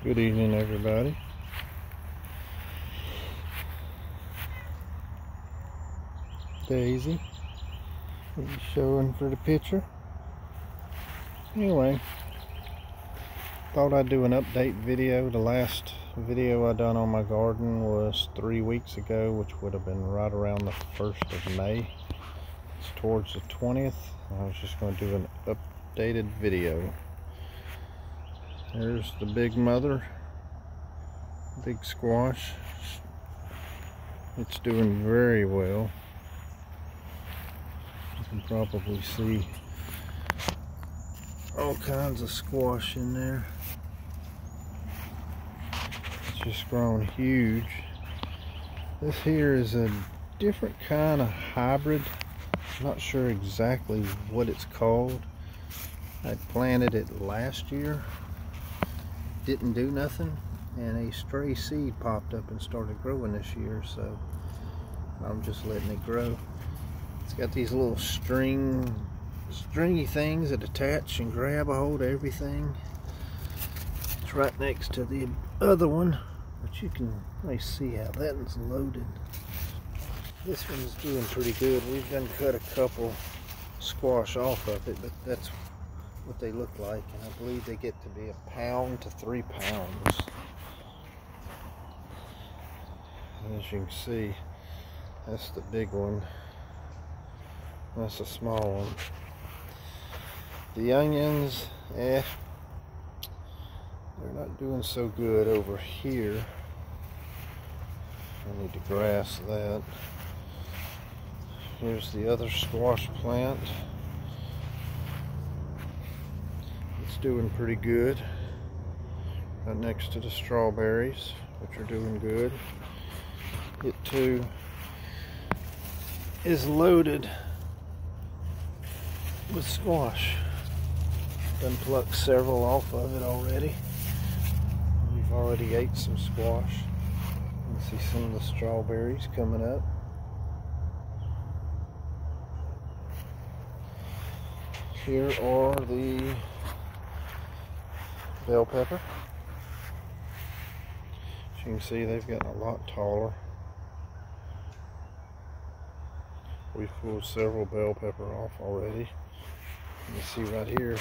Good evening, everybody. Daisy is showing for the picture. Anyway, thought I'd do an update video. The last video I done on my garden was 3 weeks ago, which would have been right around the 1st of May. It's towards the 20th. I was just going to do an updated video. There's the big mother, big squash. It's doing very well. You can probably see all kinds of squash in there. It's just grown huge. This here is a different kind of hybrid. I'm not sure exactly what it's called. I planted it last year. Didn't do nothing, and a stray seed popped up and started growing this year, so I'm just letting it grow. It's got these little stringy things that attach and grab a hold of everything. It's right next to the other one, but you can really see how that one's loaded. This one's doing pretty good. We've done cut a couple squash off of it, but that's what they look like, and I believe they get to be 1 pound to 3 pounds. As you can see, that's the big one, that's the small one. The onions, they're not doing so good over here. I need to grass that. Here's the other squash plant. It's doing pretty good. Right next to the strawberries, which are doing good. It too is loaded with squash. Done plucked several off of it already. We've already ate some squash. You can see some of the strawberries coming up. Here are the bell pepper. As you can see, they've gotten a lot taller. We've pulled several bell pepper off already. You can see right here,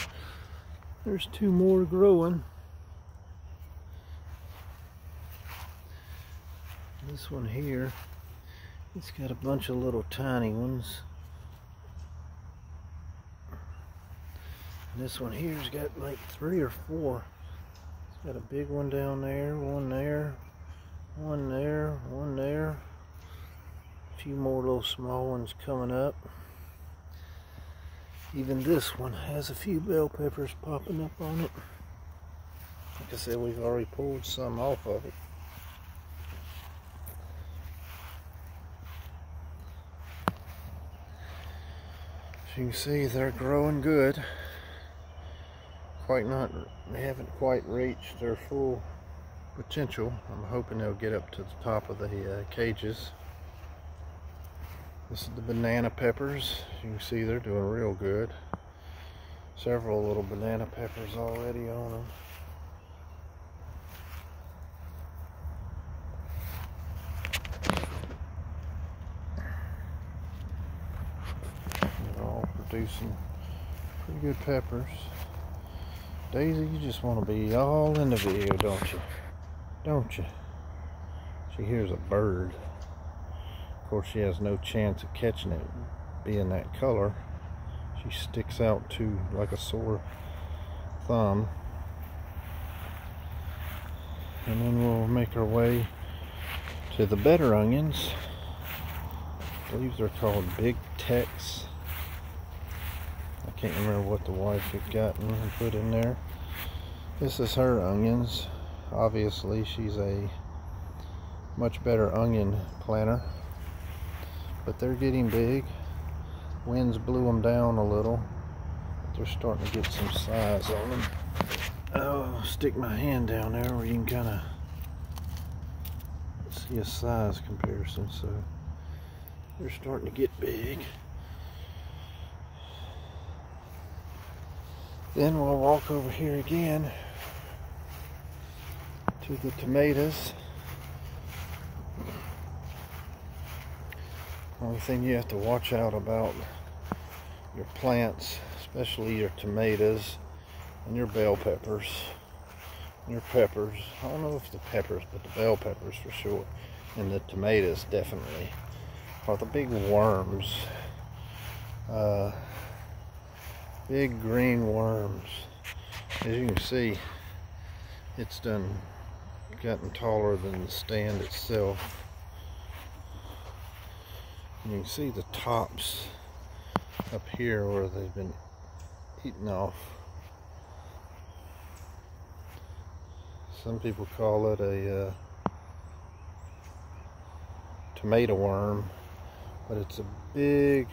there's 2 more growing. This one here, it's got a bunch of little tiny ones. And this one here's got like 3 or 4. It's got a big one down there, one there, one there, one there. A few more little small ones coming up. Even this one has a few bell peppers popping up on it. Like I said, we've already pulled some off of it. As you can see, they're growing good. They haven't quite reached their full potential. I'm hoping they'll get up to the top of the cages. This is the banana peppers. You can see they're doing real good. Several little banana peppers already on them. They're all producing pretty good peppers. Daisy, you just want to be all in the video, don't you? Don't you? She hears a bird. Of course, she has no chance of catching it being that color. She sticks out too like a sore thumb. And then we'll make our way to the better onions. I believe they're called Big Tex. I can't remember what the wife had gotten and put in there. This is her onions. Obviously, she's a much better onion planter. But they're getting big. Winds blew them down a little. But they're starting to get some size on them. I'll stick my hand down there where you can kind of see a size comparison. So they're starting to get big. Then we'll walk over here again to the tomatoes. Only thing you have to watch out about your plants, especially your tomatoes and your bell peppers, your peppers. I don't know if the peppers, but the bell peppers for sure, and the tomatoes definitely, are the big worms. Big green worms. As you can see, it's gotten taller than the stand itself. And you can see the tops up here where they've been eaten off. Some people call it a tomato worm, but it's a big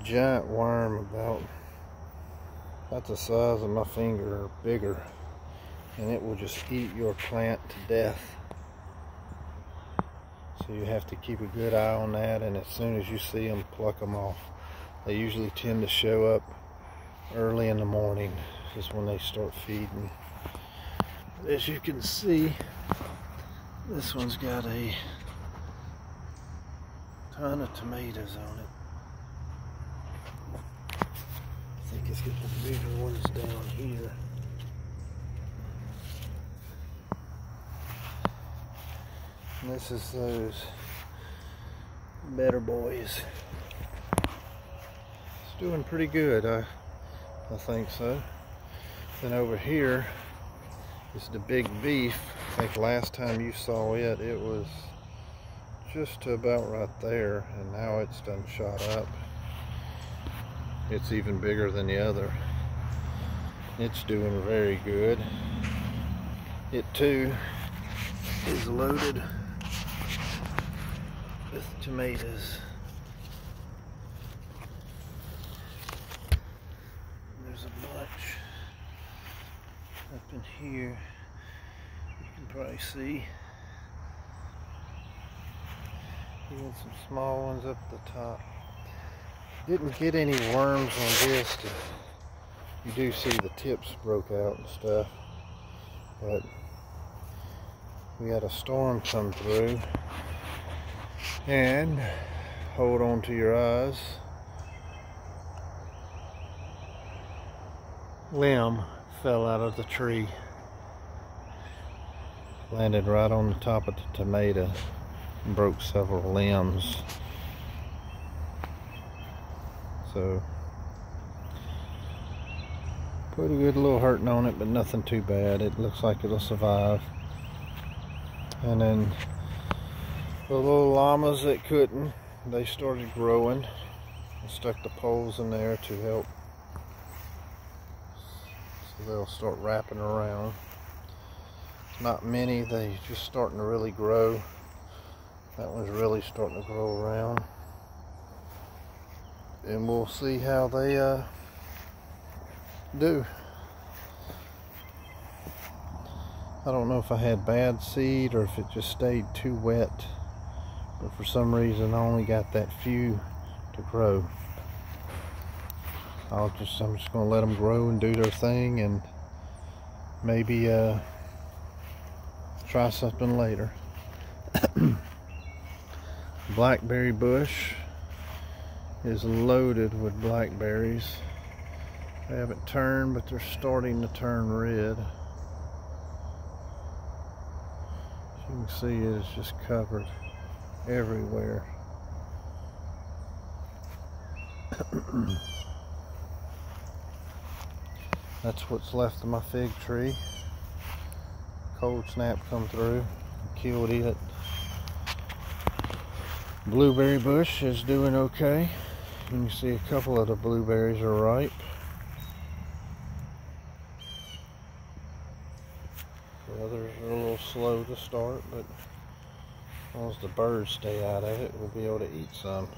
giant worm about the size of my finger or bigger, and it will just eat your plant to death. So you have to keep a good eye on that, and as soon as you see them, pluck them off. They usually tend to show up early in the morning, just when they start feeding. As you can see, this one's got a ton of tomatoes on it. I think it's got the bigger ones down here. And this is those better boys. It's doing pretty good, I think so. Then over here is the big beef. I think last time you saw it, it was just about right there, and now it's done shot up. It's even bigger than the other. It's doing very good. It too is loaded with tomatoes. There's a bunch up in here. You can probably see. Even some small ones up the top. Didn't get any worms on this. You do see the tips broke out and stuff, but we had a storm come through, and hold on to your eyes, limb fell out of the tree, landed right on the top of the tomato and broke several limbs. So put a good little hurting on it, but nothing too bad. It looks like it'll survive. And then the little llamas that couldn't, they started growing. I stuck the poles in there to help, so they'll start wrapping around. Not many, they just starting to really grow. That one's really starting to grow around. And we'll see how they do. I don't know if I had bad seed or if it just stayed too wet, but for some reason I only got that few to grow. I'm just going to let them grow and do their thing, and maybe try something later. Blackberry bush is loaded with blackberries. They haven't turned, but they're starting to turn red. As you can see, it is just covered everywhere. That's what's left of my fig tree. Cold snap come through, killed it. Blueberry bush is doing okay. You can see a couple of the blueberries are ripe. The others are a little slow to start, but as long as the birds stay out of it, we'll be able to eat some.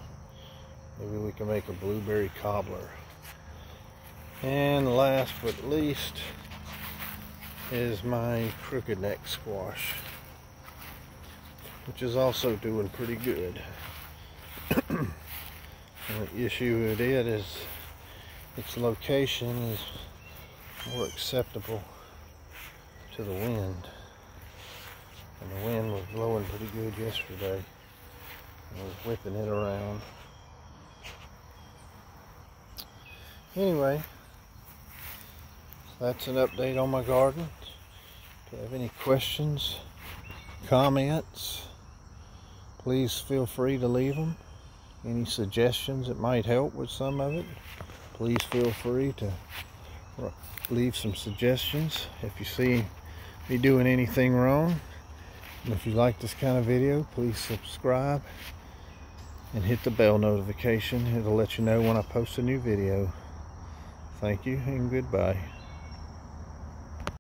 Maybe we can make a blueberry cobbler. And last but least is my crooked neck squash, which is also doing pretty good. And the issue with it is its location is more acceptable to to the wind. And the wind was blowing pretty good yesterday. I was whipping it around. Anyway, that's an update on my garden. If you have any questions, comments, please feel free to leave them. Any suggestions that might help with some of it, please feel free to leave some suggestions. If you see me doing anything wrong, and if you like this kind of video, please subscribe and hit the bell notification. It'll let you know when I post a new video. Thank you and goodbye.